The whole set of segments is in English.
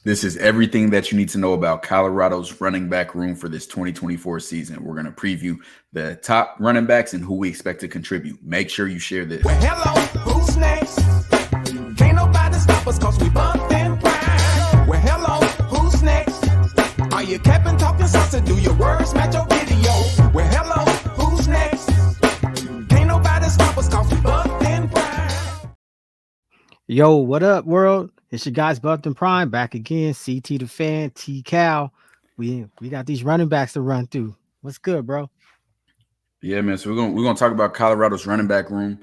This is everything that you need to know about Colorado's running back room for this 2024 season. We're going to preview the top running backs and who we expect to contribute. Make sure you share this. Well, hello, who's next? Can't nobody stop us cause we bumped and grind. Well, hello, who's next? Are you capping, talking sauce, do your words match your video? Well, hello, who's next? Can't nobody stop us cause we bumped and grind. Yo, what up, world? It's your guys, Bumpton Prime, back again. CT the Fan, T Cal. We got these running backs to run through. What's good, bro? Yeah, man. So we're gonna talk about Colorado's running back room.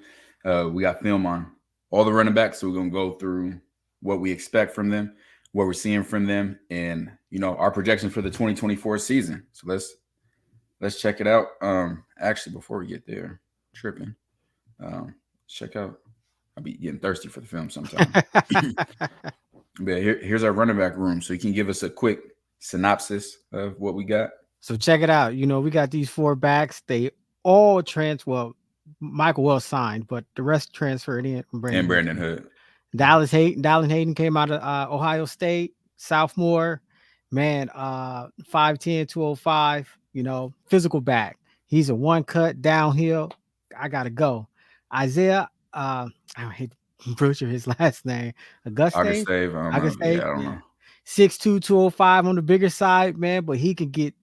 We got film on all the running backs, so we're gonna go through what we expect from them, what we're seeing from them, and our projections for the 2024 season. So let's check it out. Actually, before we get there, tripping. Check out. I'll be getting thirsty for the film sometime. But here's our running back room. So you can give us a quick synopsis of what we got. So check it out. We got these four backs. They all Michael Wells signed, but the rest transferred in. Brandon Hood. Dallas Hayden came out of Ohio State, sophomore, man, 5'10", 205, physical back. He's a one cut downhill. I gotta go. Isaiah, I hate to butcher his last name. Auguste. I don't know. 6'2", 205 on the bigger side, man, but he could get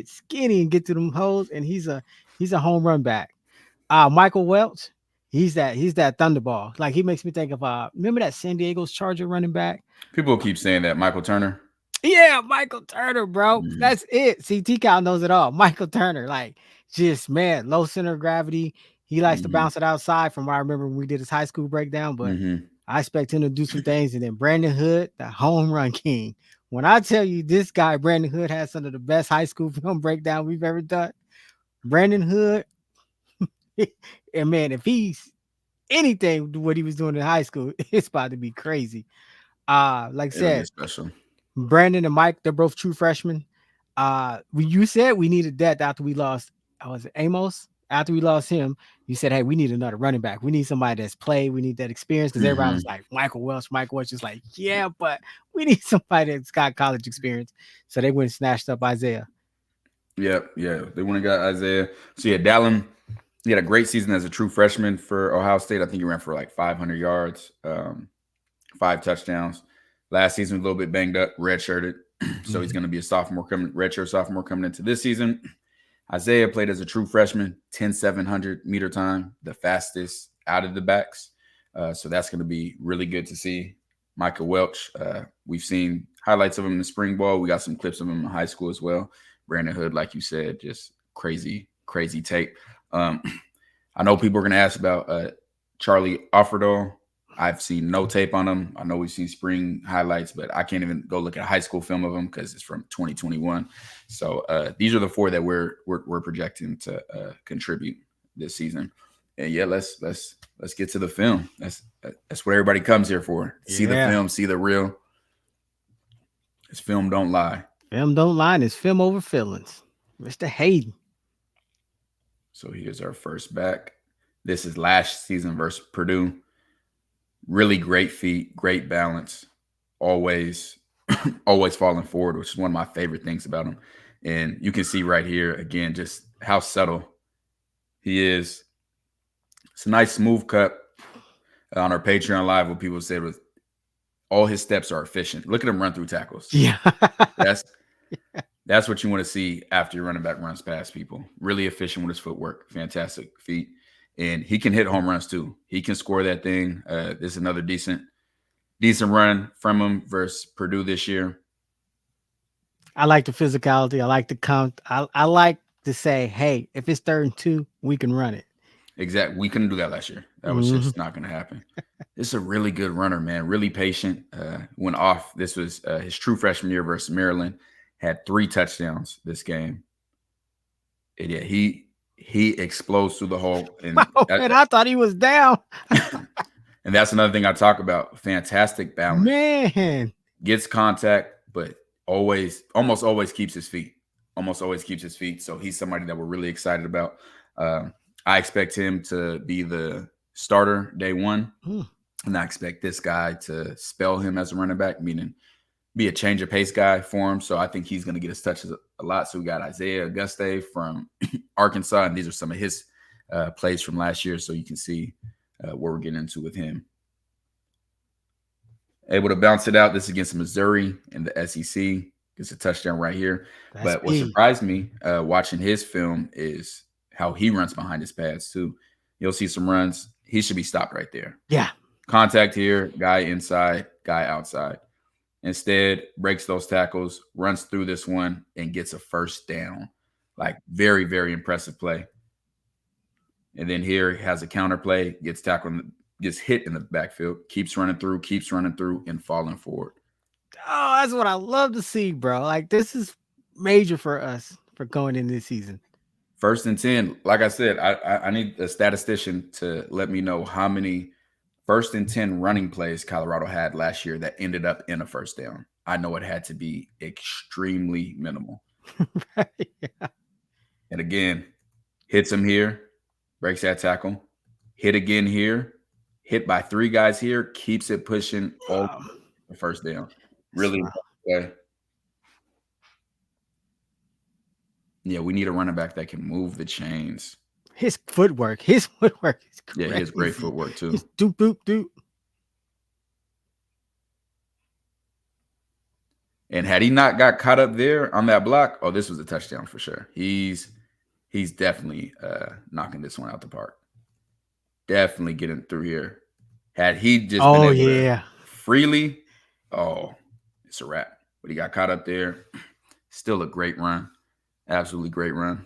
skinny and get to them holes, and he's a home run back. Michael Welch, he's that thunderball. Like, he makes me think of remember that San Diego's Charger running back? People keep saying that. Michael Turner. Yeah, Michael Turner, bro. Mm-hmm. That's it. See, T-Cal knows it all. Michael Turner, like, just, man, low center of gravity. He likes to bounce it outside from what I remember when we did his high school breakdown, but I expect him to do some things. And then Brandon Hood, the home run king. When I tell you this guy, Brandon Hood, has some of the best high school film breakdown we've ever done. Brandon Hood, and man, if he's anything what he was doing in high school, it's about to be crazy. Like I said, special. Brandon and Mike, they're both true freshmen. You said we needed depth after we lost, was it Amos? After we lost him, you said, hey, we need another running back. We need somebody that's played. We need that experience, because everybody was like, Michael Welch. Michael Welch is like, yeah, but we need somebody that's got college experience. So they went and snatched up Isaiah. Yep. Yeah. They went and got Isaiah. So yeah, Dallin, he had a great season as a true freshman for Ohio State. I think he ran for like 500 yards, 5 touchdowns. Last season, a little bit banged up, redshirted. So he's going to be a redshirt sophomore coming into this season. Isaiah played as a true freshman, 10,700 meter time, the fastest out of the backs. So that's going to be really good to see. Michael Welch, we've seen highlights of him in the spring ball. We got some clips of him in high school as well. Brandon Hood, like you said, just crazy tape. I know people are going to ask about Charlie Offerdahl. I've seen no tape on him. I know we've seen spring highlights, but I can't even go look at high school film of him because it's from 2021. So these are the four that we're projecting to contribute this season. And yeah, let's get to the film. That's what everybody comes here for. See the film, see the real. This film don't lie. Film don't lie, and it's film over feelings. Mr. Hayden. So here's our first back. This is last season versus Purdue. Really great feet, great balance, always falling forward, which is one of my favorite things about him. And you can see right here, again, just how subtle he is. It's a nice smooth cut. On our Patreon Live, what people said was all his steps are efficient. Look at him run through tackles. Yeah. That's what you want to see after your running back runs past people. Really efficient with his footwork. Fantastic feet. And he can hit home runs too. He can score that thing. This is another decent run from him versus Purdue this year. I like the physicality. I like the count. I like to say, hey, if it's 3rd and 2, we can run it. Exactly. We couldn't do that last year. That was just not going to happen. This is a really good runner, man. Really patient. Went off. This was his true freshman year versus Maryland. Had 3 touchdowns this game. And yeah, he explodes through the hole. And I thought he was down. And that's another thing I talk about. Fantastic balance. Man. Gets contact, but almost always keeps his feet. So he's somebody that we're really excited about. I expect him to be the starter day one. And I expect this guy to spell him as a running back, meaning be a change of pace guy for him. So I think he's going to get his touches a lot. So we got Isaiah Auguste from Arkansas, and these are some of his plays from last year. So you can see what we're getting into with him. Able to bounce it out. This is against Missouri in the SEC. Gets a touchdown right here. But what surprised me watching his film is how he runs behind his pads too. You'll see some runs. He should be stopped right there. Yeah. Contact here, guy inside, guy outside. Instead, breaks those tackles, runs through this one, and gets a first down. Like, very, very impressive play. And then here he has a counter play, gets tackled, gets hit in the backfield, keeps running through, and falling forward. Oh, that's what I love to see, bro. Like, this is major for us for going in this season. 1st and 10. Like I said, I need a statistician to let me know how many 1st and 10 running plays Colorado had last year that ended up in a first down. I know it had to be extremely minimal. Yeah. And again, hits him here, breaks that tackle, hit again here, hit by 3 guys here, keeps it pushing all the first down. Really okay. Yeah, we need a running back that can move the chains. His footwork is crazy. Yeah, he has great footwork too. Just doop, doop, doop. And had he not got caught up there on that block, oh, this was a touchdown for sure. He's definitely knocking this one out the park. Definitely getting through here. Had he just been able to freely, it's a wrap. But he got caught up there. Still a great run. Absolutely great run.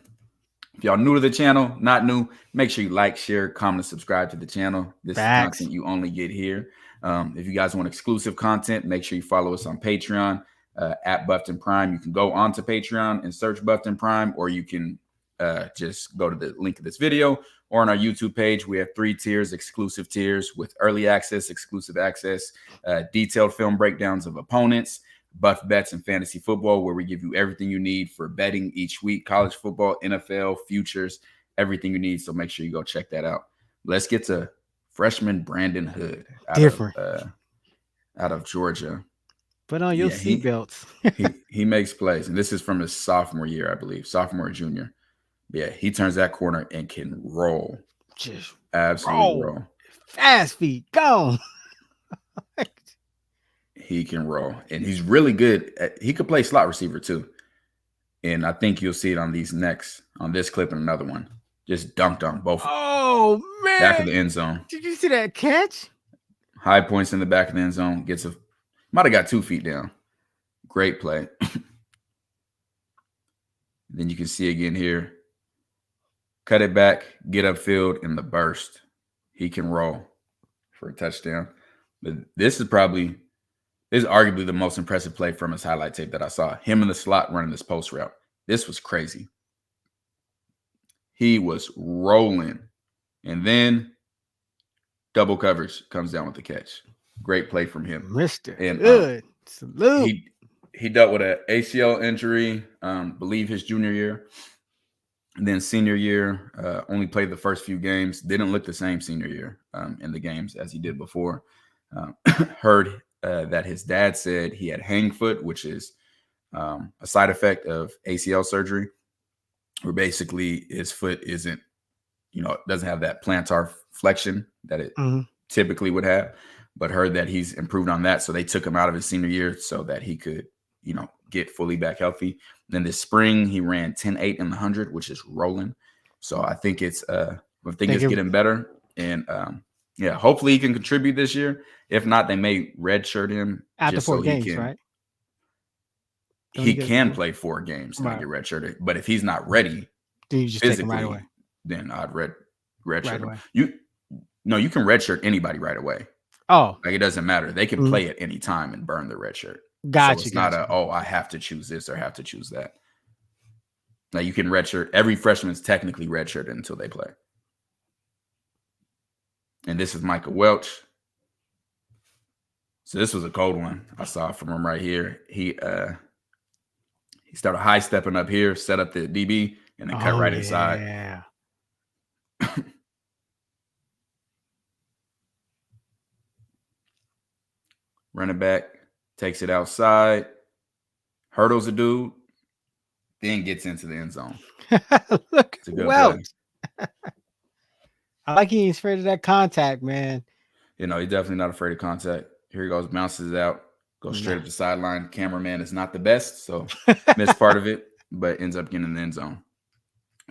If y'all new to the channel, not new, make sure you like, share, comment, and subscribe to the channel. This is content you only get here. If you guys want exclusive content, make sure you follow us on Patreon at Buffton Prime. You can go onto Patreon and search Buffton Prime, or you can just go to the link of this video, or on our YouTube page. We have 3 tiers, exclusive tiers with early access, exclusive access, detailed film breakdowns of opponents, Buff Bets, and fantasy football, where we give you everything you need for betting each week. College football, NFL, futures, everything you need. So make sure you go check that out. Let's get to freshman Brandon Hood out of Georgia. Put on your seatbelts. he makes plays, and this is from his sophomore year, I believe, sophomore or junior. Yeah, he turns that corner and can roll. Just absolutely roll. Fast feet, go. He can roll, and he's really good. He could play slot receiver too. And I think you'll see it on this clip and another one. Just dunked on both. Oh, man. Back of the end zone. Did you see that catch? High points in the back of the end zone. Might have got 2 feet down. Great play. Then you can see again here. Cut it back, get upfield in the burst. He can roll for a touchdown. But this is arguably the most impressive play from his highlight tape that I saw. Him in the slot running this post route. This was crazy. He was rolling. And then double coverage, comes down with the catch. Great play from him. Mr. And good. Salute. He dealt with an ACL injury, believe his junior year. And then senior year, only played the first few games. Didn't look the same senior year in the games as he did before. Heard that his dad said he had hang foot, which is a side effect of ACL surgery, where basically his foot isn't, doesn't have that plantar flexion that it typically would have, but heard that he's improved on that. So they took him out of his senior year so that he could, get fully back healthy. Then this spring, he ran 10.8 in the 100, which is rolling. So I think it's getting better. And hopefully he can contribute this year. If not, they may redshirt him after 4 games, right? He can play 4 games and get redshirted. But if he's not ready, then you just take him right away. Then I'd redshirt him. You can redshirt anybody right away. Oh, like it doesn't matter. They can play at any time and burn the red shirt. Gotcha. So it's not I have to choose this or have to choose that. Now you can redshirt. Every freshman is technically redshirted until they play. And this is Micah Welch. So this was a cold one I saw from him right here. He started high stepping up here, set up the DB, and then cut right inside. Yeah. Running back takes it outside, hurdles a dude, then gets into the end zone. Look, It's a good play. Welch. I like he ain't afraid of that contact, man. He's definitely not afraid of contact. Here he goes, bounces out, goes straight up the sideline. Cameraman is not the best, so missed part of it, but ends up getting in the end zone.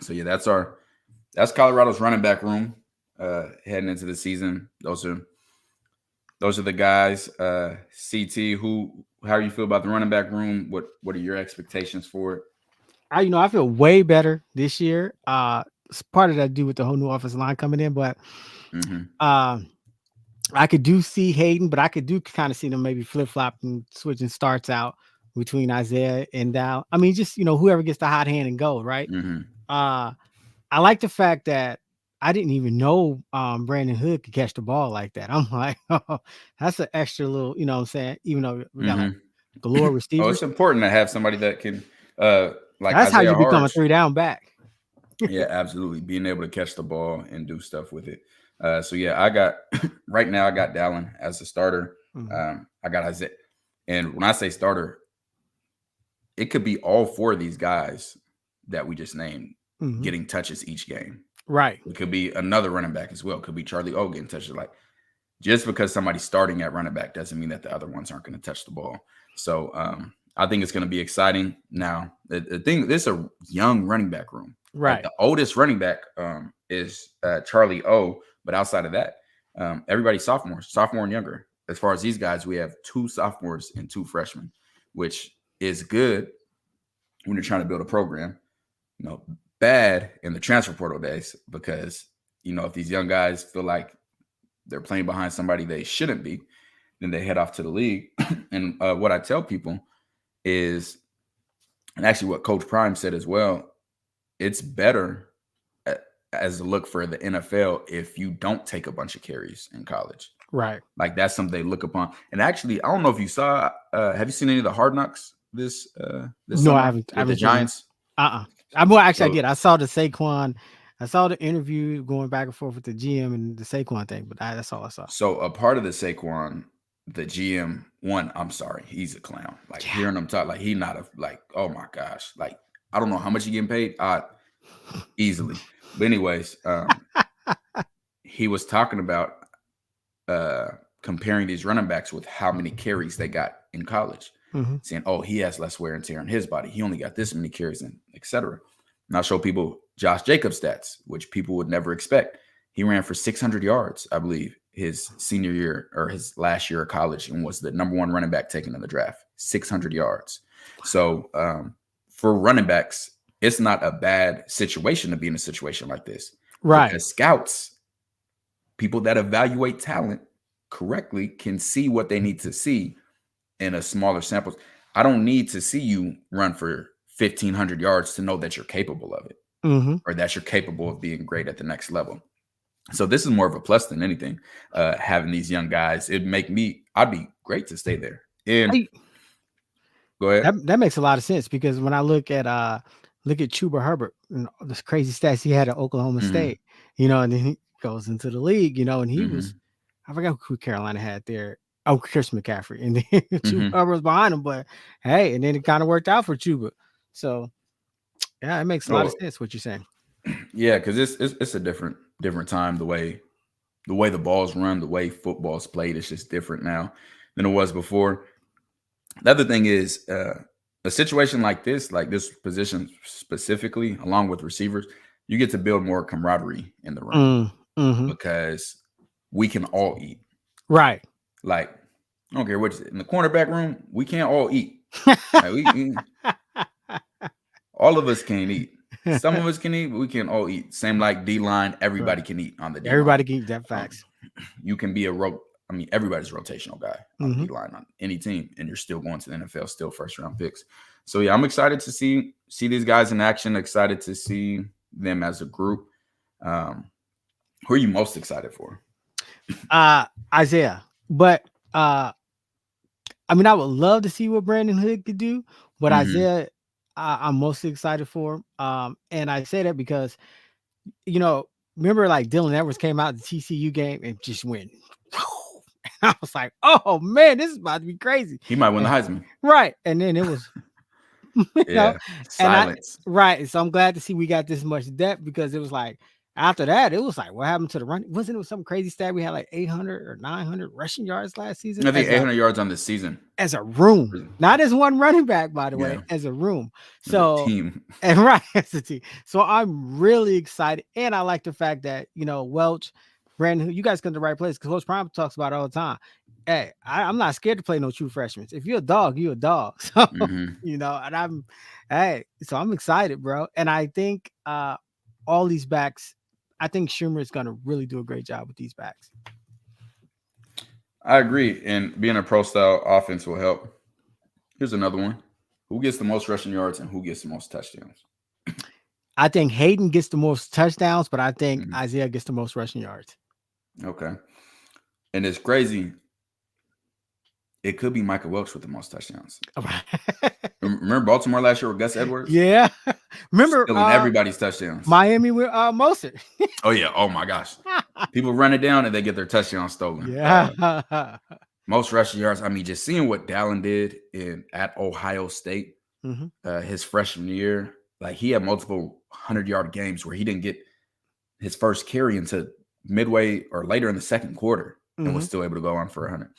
So yeah, that's Colorado's running back room heading into the season. Those are the guys. CT, how do you feel about the running back room? What are your expectations for it? I feel way better this year. Part of that due with the whole new offensive line coming in, but I could see Hayden, but I could kind of see them maybe flip flopping, switching starts out between Isaiah and Dow. I mean, just whoever gets the hot hand and go, right? I like the fact that I didn't even know Brandon Hood could catch the ball like that. I'm like, oh, that's an extra little, what I'm saying, even though we got like galore receivers. Oh, it's important to have somebody that can like that's Isaiah how you become a 3-down back. Yeah, absolutely. Being able to catch the ball and do stuff with it. So yeah, right now I got Dallin as a starter. I got Isaiah. And when I say starter, it could be all four of these guys that we just named getting touches each game. Right. It could be another running back as well. It could be Charlie O getting touches. Like, just because somebody's starting at running back doesn't mean that the other ones aren't going to touch the ball. So I think it's going to be exciting. Now, the thing, this is a young running back room. Right. Like, the oldest running back is Charlie O. But outside of that, everybody's sophomore and younger. As far as these guys, we have 2 sophomores and 2 freshmen, which is good when you're trying to build a program. Bad in the transfer portal days, because if these young guys feel like they're playing behind somebody they shouldn't be, then they head off to the league. And what I tell people is, and actually what Coach Prime said as well, it's better as a look for the NFL if you don't take a bunch of carries in college. Right. Like, that's something they look upon. And actually, I don't know if you saw, have you seen any of the Hard Knocks this no, summer I haven't. with the Giants? I did. I saw the Saquon. I saw the interview going back and forth with the GM and the Saquon thing, but that's all I saw. So a part of the Saquon, the GM, I'm sorry, he's a clown. Like, hearing him talk, like, he not oh my gosh, like, I don't know how much he getting paid, easily. But anyways, he was talking about comparing these running backs with how many carries they got in college. Saying, oh, he has less wear and tear on his body. He only got this many carries, and etc. And I'll show people Josh Jacobs' stats, which people would never expect. He ran for 600 yards, I believe, his senior year or his last year of college, and was the #1 running back taken in the draft. 600 yards. So for running backs, it's not a bad situation to be in a situation like this. Right. Because scouts, people that evaluate talent correctly, can see what they need to see in a smaller sample. I don't need to see you run for 1,500 yards to know that you're capable of it, or that you're capable of being great at the next level. So this is more of a plus than anything. Having these young guys, I'd be great to stay there. And go ahead. That makes a lot of sense, because when I look at Chuba Herbert and this crazy stats he had at Oklahoma State, and then he goes into the league, and he was, I forgot who Carolina had there. Oh, Chris McCaffrey, and then Chuba was behind him, but hey, and then it kind of worked out for Chuba. So yeah, it makes a lot of sense what you're saying. Yeah, because it's a different time. The way the ball's run, the way football's played, it's just different now than it was before. The other thing is, a situation like this position specifically, along with receivers, you get to build more camaraderie in the room, because we can all eat. Right. Like, I don't care what in the cornerback room, we can't all eat. Like, all of us can't eat. Some of us can eat, but we can all eat. Same like D-line, everybody can eat on the D-line. Everybody can eat, that facts. You can be everybody's a rotational guy on the D-line on any team, and you're still going to the NFL, still first-round picks. So yeah, I'm excited to see these guys in action, excited to see them as a group. Who are you most excited for? Isaiah. But I would love to see what Brandon Hood could do, but Isaiah, I'm mostly excited for. And I say that because, remember like Dylan Edwards came out the TCU game and just went, I was like, oh man, this is about to be crazy. He might win the Heisman. Right. And then it was, you know, Silence. right. So I'm glad to see we got this much depth, because it was like, after that, it was like, what happened to the run? Wasn't it some crazy stat? We had like 800 or 900 rushing yards last season. I think 800 yards on this season as a room, not as one running back, by the way, Yeah. as a room. as So a team. and right, as a team. So I'm really excited, and I like the fact that Welch, Brandon, you guys come to the right place, because Coach Prime talks about it all the time. Hey, I'm not scared to play no true freshmen. If you're a dog, you're a dog. So and so I'm excited, bro. And I think all these backs, I think Schumer is going to really do a great job with these backs. I agree. And being a pro style offense will help. Here's another one. Who gets the most rushing yards and who gets the most touchdowns? I think Hayden gets the most touchdowns, but I think Isaiah gets the most rushing yards. Okay. And it's crazy. It could be Michael Welch with the most touchdowns. Remember Baltimore last year with Gus Edwards? Yeah. Remember stealing everybody's touchdowns. Miami with Mostert. Oh yeah. Oh my gosh. People run it down and they get their touchdowns stolen. Yeah. Most rushing yards. I mean, just seeing what Dallin did at Ohio State his freshman year, like he had multiple 100-yard games where he didn't get his first carry until midway or later in the second quarter and was still able to go on for 100.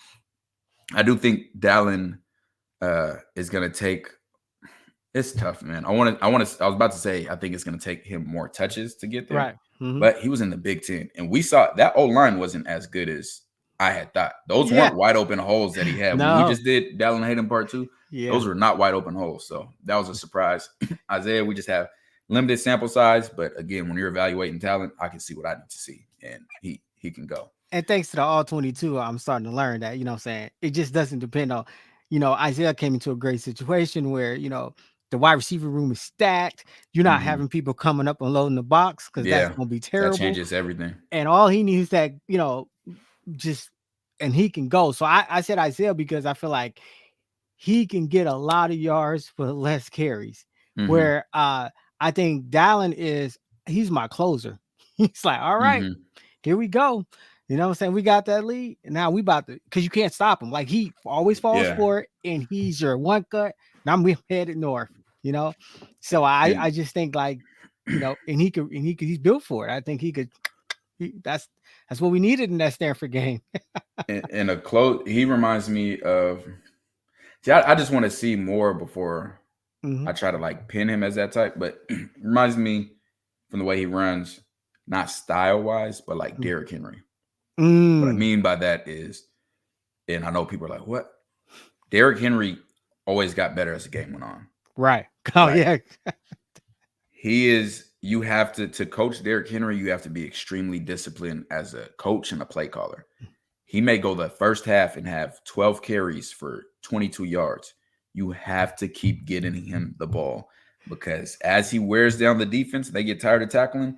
I do think Dallin is going to take. It's tough, man. I was about to say I think it's going to take him more touches to get there, right? But he was in the Big Ten, and we saw that O-line wasn't as good as I had thought. Those weren't wide open holes that he had. When we just did Dallin Hayden Part 2, those were not wide open holes. So that was a surprise. Isaiah, we just have limited sample size, but again, when you're evaluating talent, I can see what I need to see, and he can go. And thanks to the All 22, I'm starting to learn that, what I'm saying? It just doesn't depend on, Isaiah came into a great situation where, the wide receiver room is stacked. You're not having people coming up and loading the box, because that's going to be terrible. That changes everything. And all he needs that, and he can go. So I said Isaiah because I feel like he can get a lot of yards for less carries. Where I think Dallin he's my closer. He's like, all right, here we go. You know what I'm saying? We got that lead. And now we about to, because you can't stop him. Like he always falls for it, and he's your one cut. Now I'm headed north, So I just think like, and he's built for it. I think that's what we needed in that Stanford game. And a close, he reminds me of, I just want to see more before I try to like pin him as that type, but reminds me from the way he runs, not style wise, but like Derrick Henry. What I mean by that is, and I know people are like, what? Derrick Henry always got better as the game went on. Right. Oh, yeah. He is, you have to coach Derrick Henry, you have to be extremely disciplined as a coach and a play caller. He may go the first half and have 12 carries for 22 yards. You have to keep getting him the ball, because as he wears down the defense, they get tired of tackling.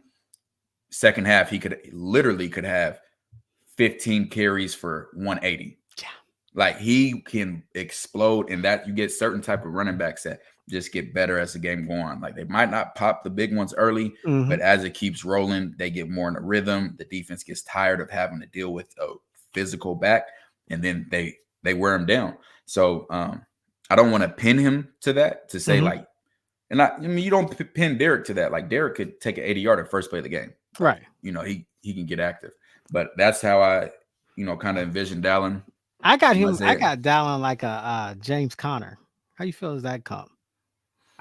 Second half, he could have 15 carries for 180. Yeah. Like he can explode, and that you get certain type of running backs that just get better as the game go on. Like they might not pop the big ones early, but as it keeps rolling, they get more in a rhythm. The defense gets tired of having to deal with a physical back, and then they wear him down. So I don't want to pin him to that, to say like, and I mean, you don't pin Derrick to that. Like Derrick could take an 80-yarder first play of the game. Right. He can get active. But that's how I, kind of envision Dallin. I got Dallin like a James Conner. How you feel as that come?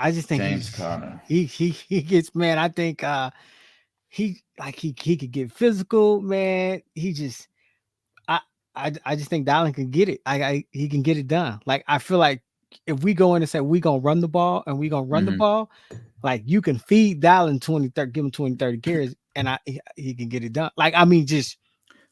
I just think James Conner. He gets, man. I think he could get physical, man. He just I just think Dallin can get it. He can get it done. Like I feel like if we go in and say we're gonna run the ball and we're gonna run the ball, like you can feed Dallin 20, 30, give him 20, 30 carries, and he can get it done. Like I mean, just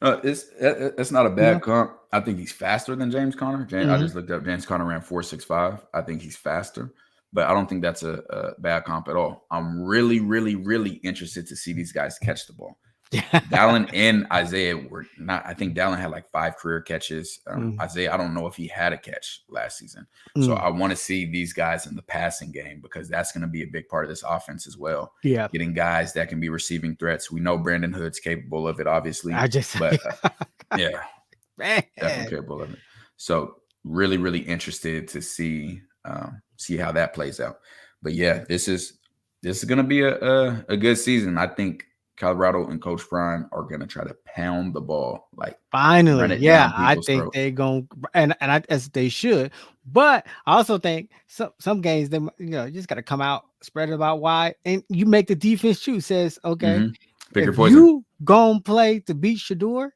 it's not a bad comp. I think he's faster than James Conner. I just looked up. James Conner ran 4.65. I think he's faster, but I don't think that's a bad comp at all. I'm really, really, really interested to see these guys catch the ball. Dallin and Isaiah were not. I think Dallin had like 5 career catches. Isaiah, I don't know if he had a catch last season. So I want to see these guys in the passing game, because that's going to be a big part of this offense as well. Yeah, getting guys that can be receiving threats. We know Brandon Hood's capable of it, obviously. Yeah. Man. Definitely capable of it. So really, really interested to see how that plays out. But yeah, this is going to be a good season. I think Colorado and Coach Prime are going to try to pound the ball, like finally. Yeah, I think they're going and as they should. But I also think some games they you just got to come out, spread it about wide, and you make the defense choose. Says okay, pick your if poison. you gonna play to beat Shedeur,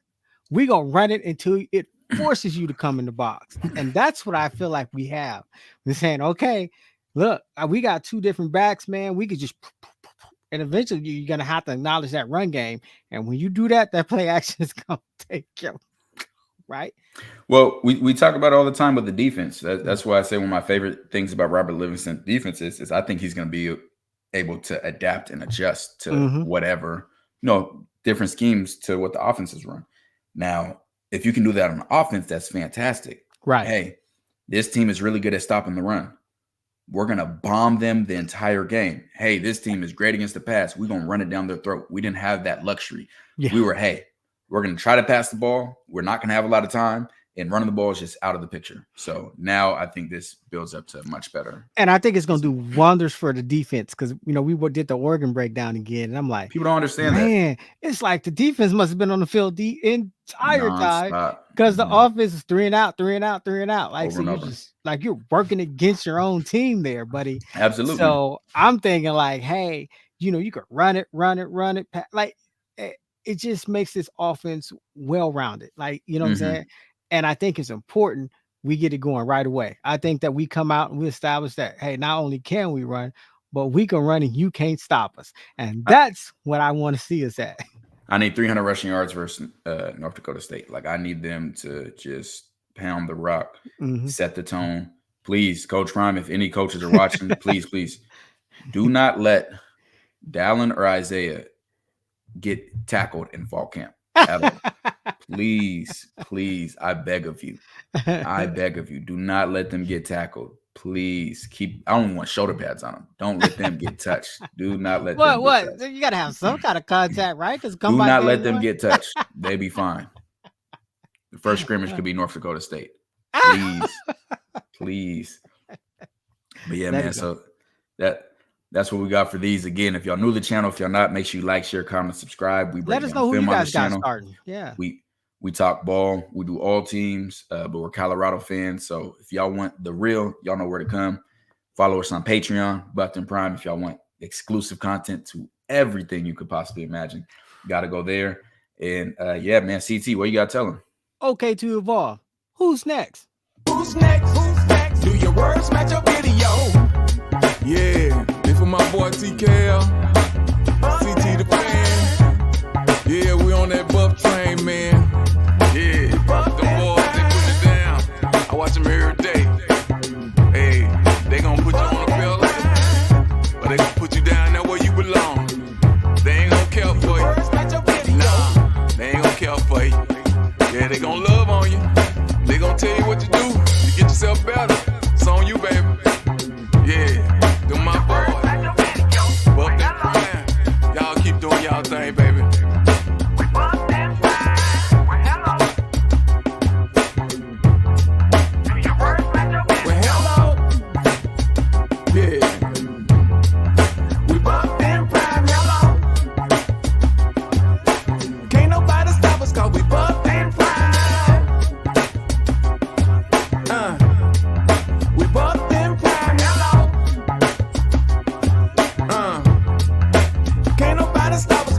we gonna run it until it forces you to come in the box, and that's what I feel like we have. We're saying okay, look, we got two different backs, man. We could just. And eventually you're going to have to acknowledge that run game. And when you do that, that play action is going to take you, right? Well, we talk about it all the time with the defense. That's why I say one of my favorite things about Robert Livingston defense is I think he's going to be able to adapt and adjust to whatever, different schemes to what the offenses run. Now, if you can do that on offense, that's fantastic. Right. Hey, this team is really good at stopping the run. We're going to bomb them the entire game. Hey, this team is great against the pass. We're going to run it down their throat. We didn't have that luxury. Yeah. We were, hey, we're going to try to pass the ball. We're not going to have a lot of time. And running the ball is just out of the picture. So now I think this builds up to much better. And I think it's going to do wonders for the defense because, we did the Oregon breakdown again. And I'm like, people don't understand that. It's like the defense must have been on the field the entire time because the offense is 3 and out. Like, so you're working against your own team there, buddy. Absolutely. So I'm thinking like, hey, you could run it. Like it just makes this offense well-rounded. Like, what I'm saying? And I think it's important we get it going right away. I think that we come out and we establish that, hey, not only can we run, but we can run and you can't stop us. And that's what I want to see us at. I need 300 rushing yards versus North Dakota State. Like, I need them to just pound the rock, set the tone. Please, Coach Prime, if any coaches are watching, please do not let Dallin or Isaiah get tackled in fall camp. Please, I beg of you. Do not let them get tackled. Please I don't want shoulder pads on them. Don't let them get touched. Do not let them get touched. You got to have some kind of contact, right? Do not let them get touched. They be fine. The first scrimmage could be North Dakota State. Please. But yeah, man, so that's what we got for these. Again, if y'all new to the channel, if y'all not, make sure you like, share, comment, subscribe. We let us know who you guys got starting. Yeah. We talk ball. We do all teams, but we're Colorado fans. So if y'all want the real, y'all know where to come. Follow us on Patreon, Buckton Prime. If y'all want exclusive content to everything you could possibly imagine, got to go there. And yeah, man, CT, what you got to tell them? Okay, to evolve. Who's next? Who's next? Do your words match your video? Yeah, this for my boy TKL, CT the fan. Yeah, we on that buff train, man. Yeah, the boys, they put it down. I watch them every day. Hey, they gonna put you on the field, but they gonna put you down there where you belong. They ain't gonna care for you. Nah, they ain't gonna care for you. Yeah, they gonna love on you. They gonna tell you what to do to get yourself better. It's on you, baby. Yeah. My boy, buff that plan. Y'all keep doing y'all thing, baby. We buff that plan. Well, hello. Yeah. We buff that prime, hello. Can't nobody stop us 'cause we buff that prime. We buff that prime, hello. Can't nobody stop us.